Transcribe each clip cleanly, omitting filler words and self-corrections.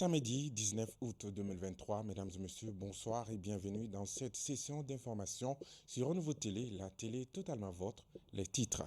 Samedi 19 août 2023, mesdames et messieurs, bonsoir et bienvenue dans cette session d'information sur Renouveau Télé, la télé totalement vôtre, les titres.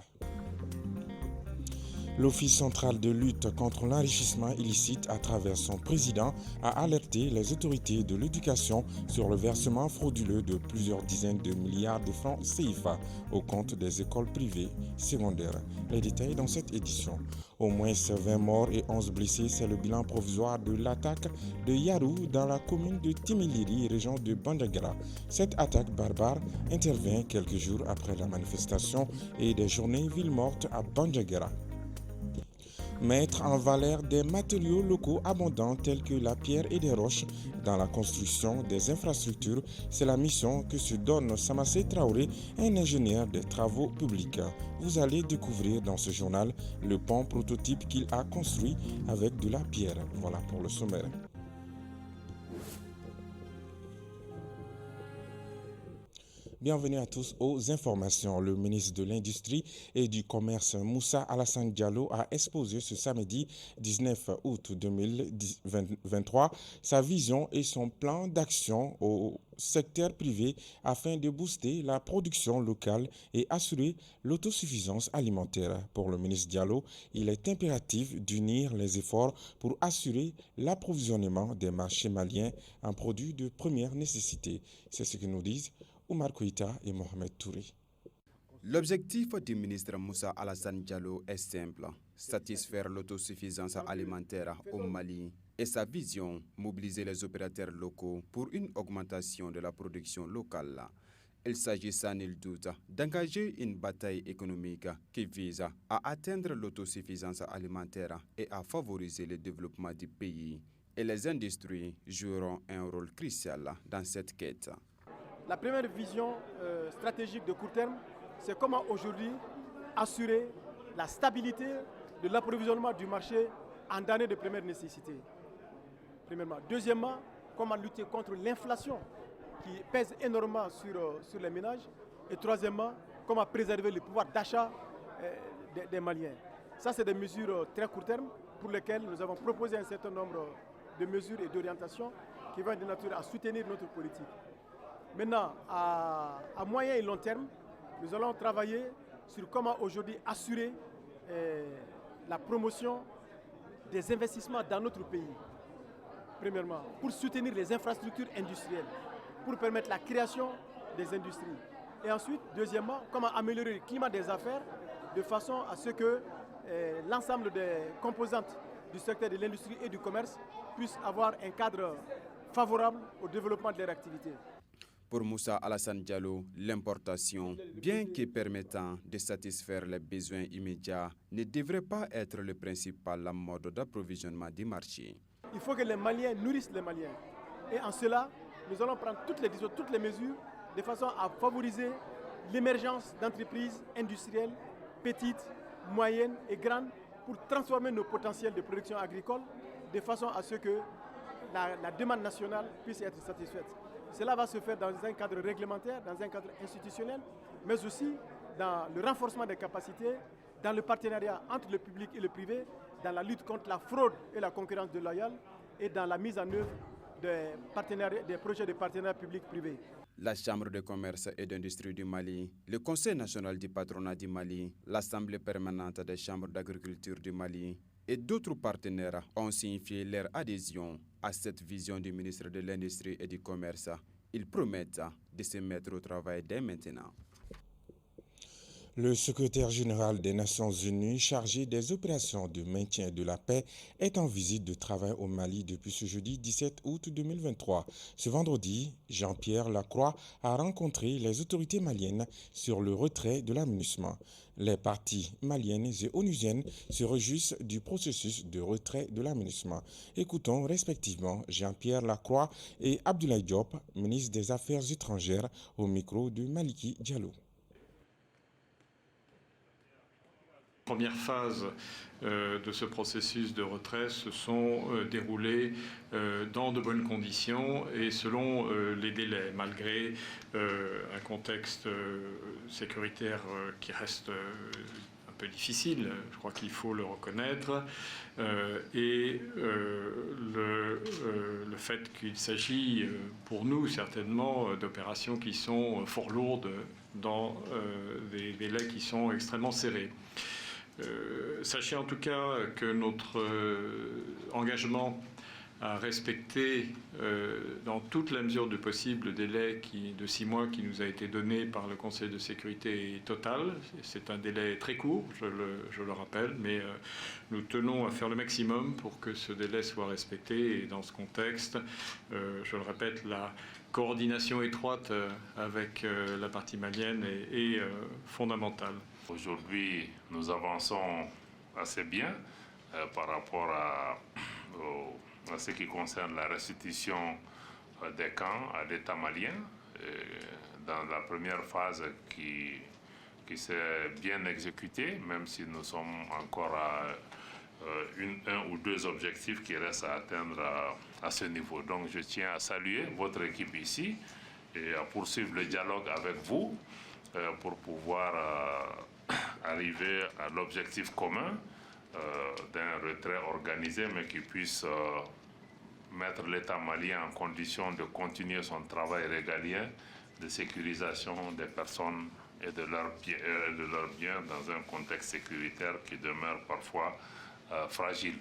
L'Office central de lutte contre l'enrichissement illicite à travers son président a alerté les autorités de l'éducation sur le versement frauduleux de plusieurs dizaines de milliards de francs CFA au compte des écoles privées secondaires. Les détails dans cette édition. Au moins 20 morts et 11 blessés, c'est le bilan provisoire de l'attaque de Yarou dans la commune de Timiliri, région de Bandiagara. Cette attaque barbare intervient quelques jours après la manifestation et des journées ville morte à Bandiagara. Mettre en valeur des matériaux locaux abondants tels que la pierre et des roches dans la construction des infrastructures, c'est la mission que se donne Samassé Traoré, un ingénieur des travaux publics. Vous allez découvrir dans ce journal le pont prototype qu'il a construit avec de la pierre. Voilà pour le sommaire. Bienvenue à tous aux informations. Le ministre de l'Industrie et du Commerce Moussa Alassane Diallo a exposé ce samedi 19 août 2023 sa vision et son plan d'action au secteur privé afin de booster la production locale et assurer l'autosuffisance alimentaire. Pour le ministre Diallo, il est impératif d'unir les efforts pour assurer l'approvisionnement des marchés maliens en produits de première nécessité. C'est ce que nous disent Oumar Koïta et Mohamed Touré. L'objectif du ministre Moussa Alassane Diallo est simple, satisfaire l'autosuffisance alimentaire au Mali et sa vision, mobiliser les opérateurs locaux pour une augmentation de la production locale. Il s'agit sans nul doute d'engager une bataille économique qui vise à atteindre l'autosuffisance alimentaire et à favoriser le développement du pays. Et les industries joueront un rôle crucial dans cette quête. La première vision stratégique de court terme, c'est comment aujourd'hui assurer la stabilité de l'approvisionnement du marché en denrées de première nécessité. Premièrement. Deuxièmement, comment lutter contre l'inflation qui pèse énormément sur les ménages. Et troisièmement, comment préserver le pouvoir d'achat des Maliens. Ça, c'est des mesures très court terme pour lesquelles nous avons proposé un certain nombre de mesures et d'orientations qui vont être de nature à soutenir notre politique. Maintenant, à moyen et long terme, nous allons travailler sur comment aujourd'hui assurer la promotion des investissements dans notre pays. Premièrement, pour soutenir les infrastructures industrielles, pour permettre la création des industries. Et ensuite, deuxièmement, comment améliorer le climat des affaires de façon à ce que l'ensemble des composantes du secteur de l'industrie et du commerce puissent avoir un cadre favorable au développement de leur activité. Pour Moussa Alassane Diallo, l'importation, bien que permettant de satisfaire les besoins immédiats, ne devrait pas être le principal mode d'approvisionnement du marché. Il faut que les Maliens nourrissent les Maliens. Et en cela, nous allons prendre toutes les mesures de façon à favoriser l'émergence d'entreprises industrielles, petites, moyennes et grandes, pour transformer nos potentiels de production agricole de façon à ce que la demande nationale puisse être satisfaite. Cela va se faire dans un cadre réglementaire, dans un cadre institutionnel, mais aussi dans le renforcement des capacités, dans le partenariat entre le public et le privé, dans la lutte contre la fraude et la concurrence déloyale et dans la mise en œuvre des projets de partenariat public-privé. La Chambre de commerce et d'industrie du Mali, le Conseil national du patronat du Mali, l'Assemblée permanente des chambres d'agriculture du Mali et d'autres partenaires ont signifié leur adhésion à cette vision du ministre de l'Industrie et du Commerce. Ils promettent de se mettre au travail dès maintenant. Le secrétaire général des Nations Unies chargé des opérations de maintien de la paix est en visite de travail au Mali depuis ce jeudi 17 août 2023. Ce vendredi, Jean-Pierre Lacroix a rencontré les autorités maliennes sur le retrait de la MINUSMA. Les parties maliennes et onusiennes se réjouissent du processus de retrait de la MINUSMA. Écoutons respectivement Jean-Pierre Lacroix et Abdoulaye Diop, ministre des Affaires étrangères, au micro de Maliki Diallo. La première phase de ce processus de retrait se sont déroulées dans de bonnes conditions et selon les délais, malgré un contexte sécuritaire qui reste un peu difficile, je crois qu'il faut le reconnaître, et le fait qu'il s'agit pour nous certainement d'opérations qui sont fort lourdes dans des délais qui sont extrêmement serrés. Sachez en tout cas que notre engagement à respecter dans toute la mesure du possible le délai de 6 mois qui nous a été donné par le Conseil de sécurité est total. C'est un délai très court, je le rappelle, mais nous tenons à faire le maximum pour que ce délai soit respecté. Et dans ce contexte, je le répète, la coordination étroite avec la partie malienne est fondamentale. Aujourd'hui, nous avançons assez bien par rapport à ce qui concerne la restitution des camps à l'État malien. Dans la première phase qui s'est bien exécutée, même si nous sommes encore à un ou deux objectifs qui restent à atteindre à ce niveau. Donc je tiens à saluer votre équipe ici et à poursuivre le dialogue avec vous pour pouvoir arriver à l'objectif commun d'un retrait organisé, mais qui puisse mettre l'État malien en condition de continuer son travail régalien de sécurisation des personnes et de leurs biens dans un contexte sécuritaire qui demeure parfois fragile.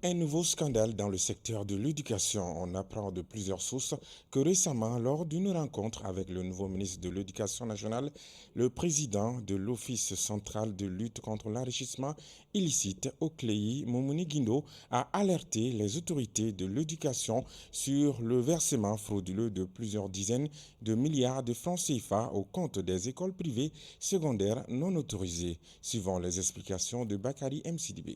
Un nouveau scandale dans le secteur de l'éducation. On apprend de plusieurs sources que récemment, lors d'une rencontre avec le nouveau ministre de l'Éducation nationale, le président de l'Office central de lutte contre l'enrichissement illicite, Okleyi Moumouni Guindo, a alerté les autorités de l'éducation sur le versement frauduleux de plusieurs dizaines de milliards de francs CFA au compte des écoles privées secondaires non autorisées, suivant les explications de Bakari Msidibé.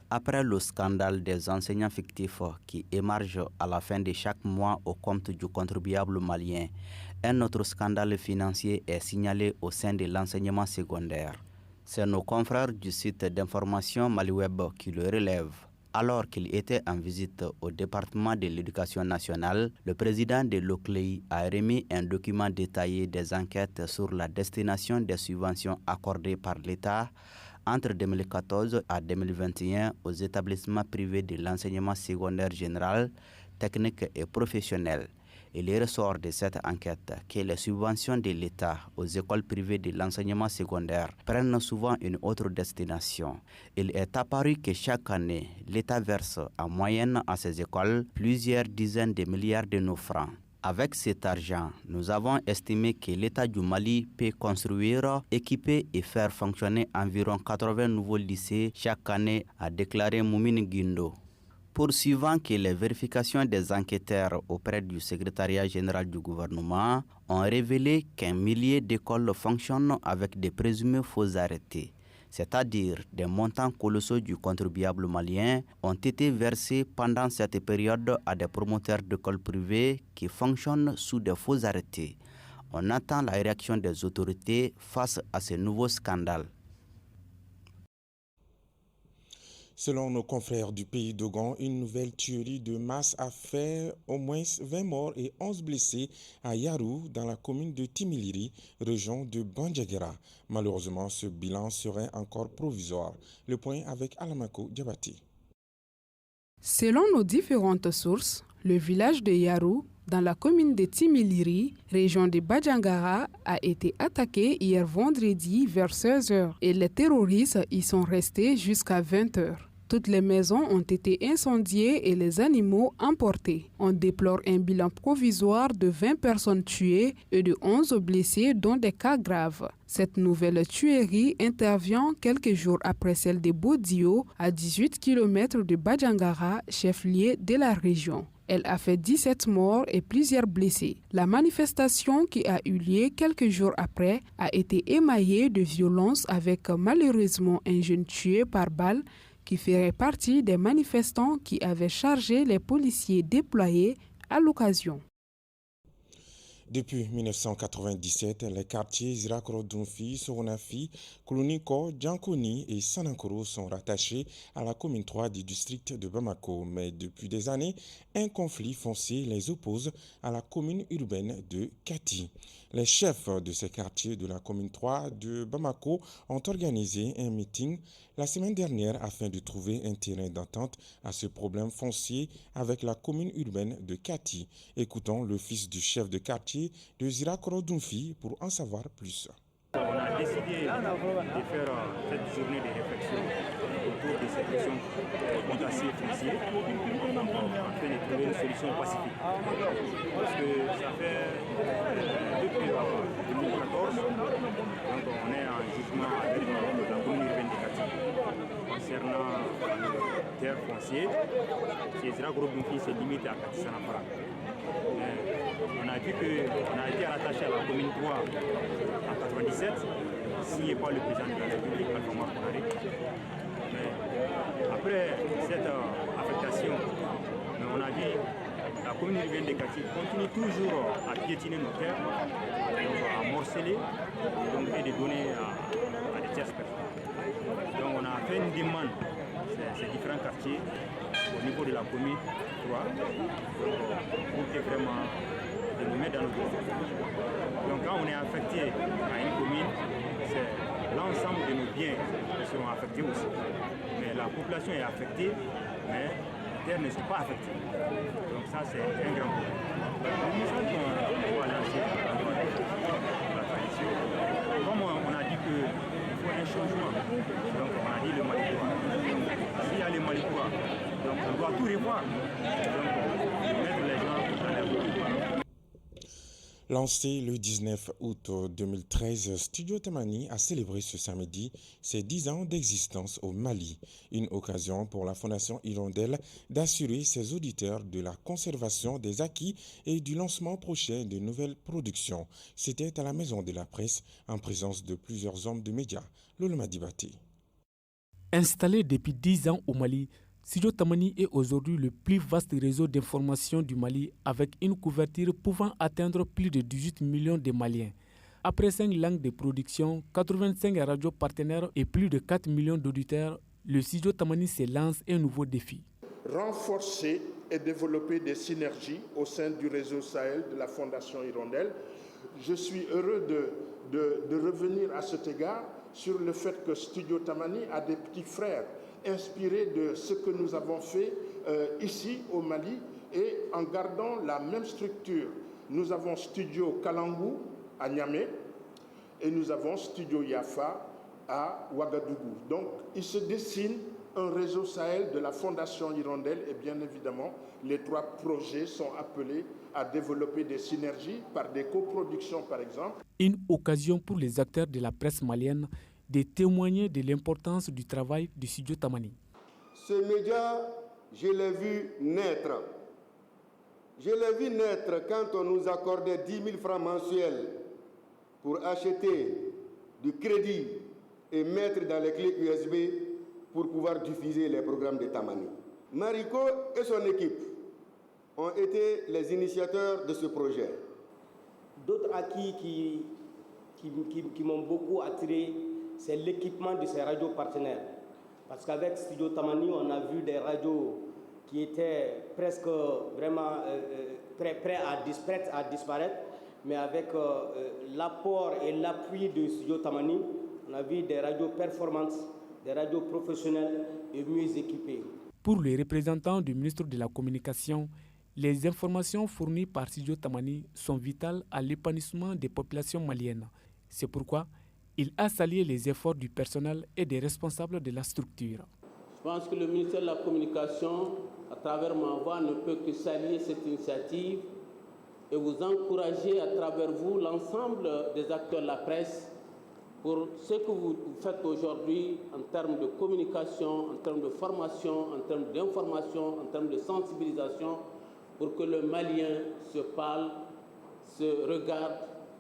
Après le scandale des enseignants fictifs qui émerge à la fin de chaque mois au compte du contribuable malien, un autre scandale financier est signalé au sein de l'enseignement secondaire. C'est nos confrères du site d'information Maliweb qui le relèvent. Alors qu'il était en visite au département de l'éducation nationale, le président de l'Okleyi a remis un document détaillé des enquêtes sur la destination des subventions accordées par l'État entre 2014 à 2021 aux établissements privés de l'enseignement secondaire général, technique et professionnel. Il ressort de cette enquête que les subventions de l'État aux écoles privées de l'enseignement secondaire prennent souvent une autre destination. Il est apparu que chaque année, l'État verse en moyenne à ces écoles plusieurs dizaines de milliards de nos francs. Avec cet argent, nous avons estimé que l'État du Mali peut construire, équiper et faire fonctionner environ 80 nouveaux lycées chaque année, a déclaré Moumouni Guindo. Poursuivant que les vérifications des enquêteurs auprès du secrétariat général du gouvernement ont révélé qu'un millier d'écoles fonctionnent avec des présumés faux arrêtés, c'est-à-dire des montants colossaux du contribuable malien, ont été versés pendant cette période à des promoteurs d'écoles privées qui fonctionnent sous de faux arrêtés. On attend la réaction des autorités face à ce nouveau scandale. Selon nos confrères du pays d'Ogon, une nouvelle tuerie de masse a fait au moins 20 morts et 11 blessés à Yarou, dans la commune de Timiliri, région de Bandiagara. Malheureusement, ce bilan serait encore provisoire. Le point avec Alamako Diabati. Selon nos différentes sources, le village de Yarou, dans la commune de Timiliri, région de Badjangara, a été attaqué hier vendredi vers 16h et les terroristes y sont restés jusqu'à 20h. Toutes les maisons ont été incendiées et les animaux emportés. On déplore un bilan provisoire de 20 personnes tuées et de 11 blessés, dont des cas graves. Cette nouvelle tuerie intervient quelques jours après celle de Bodio, à 18 km de Badjangara, chef-lieu de la région. Elle a fait 17 morts et plusieurs blessés. La manifestation qui a eu lieu quelques jours après a été émaillée de violence avec malheureusement un jeune tué par balle qui ferait partie des manifestants qui avaient chargé les policiers déployés à l'occasion. Depuis 1997, les quartiers Zirakoro-Dunfi, Soronafi, Klouniko, Djankoni et Sanankoro sont rattachés à la commune 3 du district de Bamako. Mais depuis des années, un conflit foncier les oppose à la commune urbaine de Kati. Les chefs de ces quartiers de la commune 3 de Bamako ont organisé un meeting la semaine dernière afin de trouver un terrain d'entente à ce problème foncier avec la commune urbaine de Kati. Écoutons le fils du chef de quartier de Zirakoro Dunfi pour en savoir plus. On a décidé de faire cette journée de réflexion autour de ces questions contentieux fonciers afin de trouver une solution pacifique. Parce que ça fait depuis 2014, donc on est en jugement avec la commune urbaine de Kati concernant les terres foncières. Chez Zirakoro Dunfi, c'est limité à Kati Sanafara. On a vu qu'on a été rattaché à la commune 3 en 97, signé par le président de la République, Alpha Konaré. Mais après cette affectation, on a vu la commune urbaine de Kati continue toujours à piétiner nos terres, donc à morceler et de donner à des tierces personnes. Donc on a fait une demande à ces différents quartiers au niveau de la commune 3 pour que vraiment de nous mettre dans le groupe. Donc quand on est affecté à une commune, c'est l'ensemble de nos biens qui seront affectés aussi. Mais la population est affectée, mais les terres ne sont pas affectées. Donc ça c'est un grand problème. Le message qu'on va lancer dans la tradition, comme on a dit qu'il faut un changement, donc on a dit le Malikoua. S'il y a le Malikoua, donc on doit tout revoir. Donc mettre les gens dans les routes. Lancé le 19 août 2013, Studio Tamani a célébré ce samedi ses 10 ans d'existence au Mali. Une occasion pour la Fondation Hirondelle d'assurer ses auditeurs de la conservation des acquis et du lancement prochain de nouvelles productions. C'était à la Maison de la Presse en présence de plusieurs hommes de médias. Lolo Dibaté. Installé depuis 10 ans au Mali, Studio Tamani est aujourd'hui le plus vaste réseau d'information du Mali avec une couverture pouvant atteindre plus de 18 millions de Maliens. Après 5 langues de production, 85 radios partenaires et plus de 4 millions d'auditeurs, le Studio Tamani se lance un nouveau défi. Renforcer et développer des synergies au sein du réseau Sahel de la Fondation Hirondelle. Je suis heureux de revenir à cet égard sur le fait que Studio Tamani a des petits frères inspiré de ce que nous avons fait ici au Mali et en gardant la même structure. Nous avons Studio Kalangu à Niamey et nous avons Studio Yafa à Ouagadougou. Donc il se dessine un réseau Sahel de la Fondation Hirondelle et bien évidemment les 3 projets sont appelés à développer des synergies par des coproductions par exemple. Une occasion pour les acteurs de la presse malienne de témoigner de l'importance du travail du Studio Tamani. Ce média, je l'ai vu naître. Je l'ai vu naître quand on nous accordait 10 000 francs mensuels pour acheter du crédit et mettre dans les clés USB pour pouvoir diffuser les programmes de Tamani. Mariko et son équipe ont été les initiateurs de ce projet. D'autres acquis qui m'ont beaucoup attiré, c'est l'équipement de ces radios partenaires. Parce qu'avec Studio Tamani, on a vu des radios qui étaient presque vraiment prêts à disparaître. Mais avec l'apport et l'appui de Studio Tamani, on a vu des radios performantes, des radios professionnelles et mieux équipées. Pour les représentants du ministre de la Communication, les informations fournies par Studio Tamani sont vitales à l'épanouissement des populations maliennes. C'est pourquoi il a salué les efforts du personnel et des responsables de la structure. Je pense que le ministère de la Communication, à travers ma voix, ne peut que saluer cette initiative et vous encourager à travers vous l'ensemble des acteurs de la presse pour ce que vous faites aujourd'hui en termes de communication, en termes de formation, en termes d'information, en termes de sensibilisation, pour que le Malien se parle, se regarde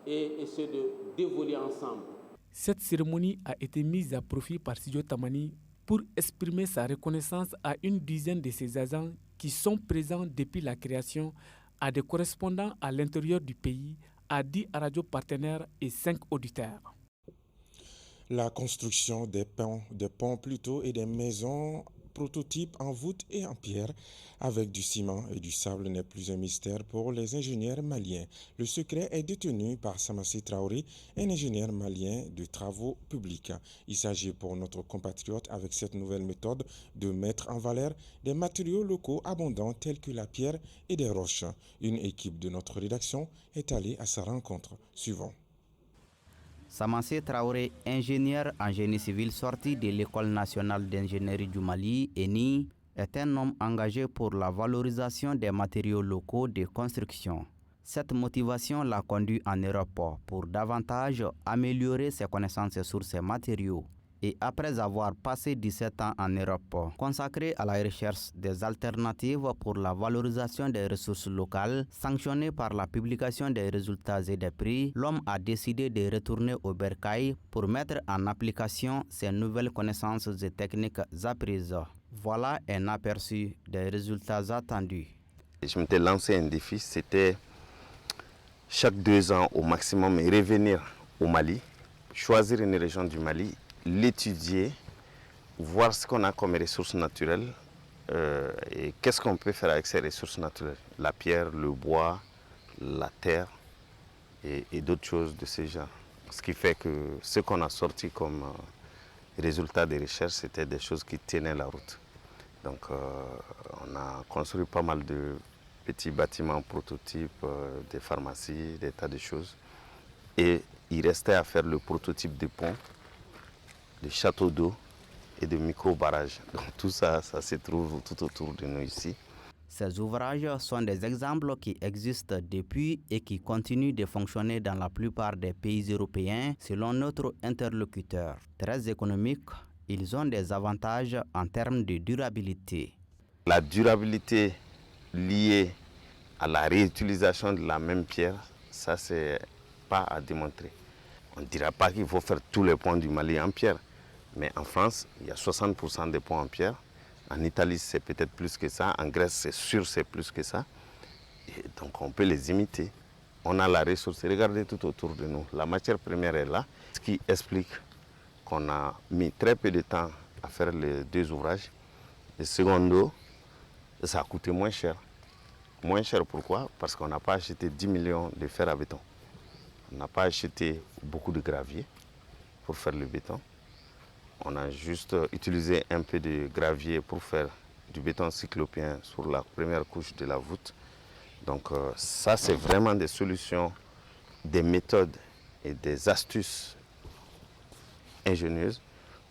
et essaie de d'évoluer ensemble. Cette cérémonie a été mise à profit par Studio Tamani pour exprimer sa reconnaissance à une dizaine de ses agents qui sont présents depuis la création, à des correspondants à l'intérieur du pays, à 10 radios partenaires et 5 auditeurs. La construction des ponts et des maisons prototype en voûte et en pierre avec du ciment et du sable n'est plus un mystère pour les ingénieurs maliens. Le secret est détenu par Samassi Traoré, un ingénieur malien de travaux publics. Il s'agit pour notre compatriote avec cette nouvelle méthode de mettre en valeur des matériaux locaux abondants tels que la pierre et des roches. Une équipe de notre rédaction est allée à sa rencontre. Suivons. Samassi Traoré, ingénieur en génie civil sorti de l'École nationale d'ingénierie du Mali, ENI, est un homme engagé pour la valorisation des matériaux locaux de construction. Cette motivation l'a conduit en Europe pour davantage améliorer ses connaissances sur ces matériaux. Et après avoir passé 17 ans en Europe, consacré à la recherche des alternatives pour la valorisation des ressources locales, sanctionné par la publication des résultats et des prix, l'homme a décidé de retourner au bercail pour mettre en application ses nouvelles connaissances et techniques apprises. Voilà un aperçu des résultats attendus. Je m'étais lancé un défi, c'était chaque 2 ans au maximum revenir au Mali, choisir une région du Mali, l'étudier, voir ce qu'on a comme ressources naturelles et qu'est-ce qu'on peut faire avec ces ressources naturelles. La pierre, le bois, la terre et d'autres choses de ce genre. Ce qui fait que ce qu'on a sorti comme résultat des recherches, c'était des choses qui tenaient la route. Donc on a construit pas mal de petits bâtiments prototypes, des pharmacies, des tas de choses. Et il restait à faire le prototype de pont, de châteaux d'eau et de micro-barrages. Donc tout ça, ça se trouve tout autour de nous ici. Ces ouvrages sont des exemples qui existent depuis et qui continuent de fonctionner dans la plupart des pays européens selon notre interlocuteur. Très économiques, ils ont des avantages en termes de durabilité. La durabilité liée à la réutilisation de la même pierre, ça c'est pas à démontrer. On ne dira pas qu'il faut faire tous les ponts du Mali en pierre, mais en France, il y a 60% des ponts en pierre. En Italie, c'est peut-être plus que ça. En Grèce, c'est sûr, c'est plus que ça. Et donc, on peut les imiter. On a la ressource. Regardez tout autour de nous. La matière première est là, ce qui explique qu'on a mis très peu de temps à faire les 2 ouvrages. Et secondo, ça a coûté moins cher. Moins cher pourquoi? Parce qu'on n'a pas acheté 10 millions de fer à béton. On n'a pas acheté beaucoup de gravier pour faire le béton. On a juste utilisé un peu de gravier pour faire du béton cyclopien sur la première couche de la voûte. Donc ça, c'est vraiment des solutions, des méthodes et des astuces ingénieuses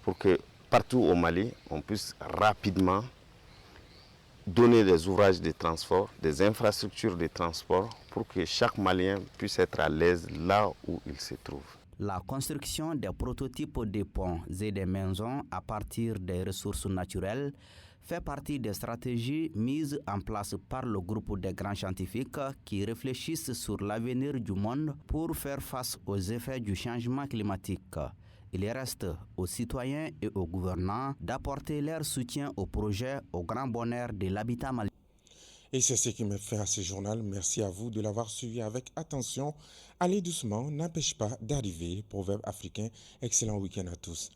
pour que partout au Mali, on puisse rapidement donner des ouvrages de transport, des infrastructures de transport pour que chaque Malien puisse être à l'aise là où il se trouve. La construction des prototypes de ponts et des maisons à partir des ressources naturelles fait partie des stratégies mises en place par le groupe des grands scientifiques qui réfléchissent sur l'avenir du monde pour faire face aux effets du changement climatique. Il reste aux citoyens et aux gouvernants d'apporter leur soutien au projet au grand bonheur de l'habitat malien. Et c'est ce qui me fait à ce journal. Merci à vous de l'avoir suivi avec attention. Aller doucement n'empêche pas d'arriver. Proverbe africain. Excellent week-end à tous.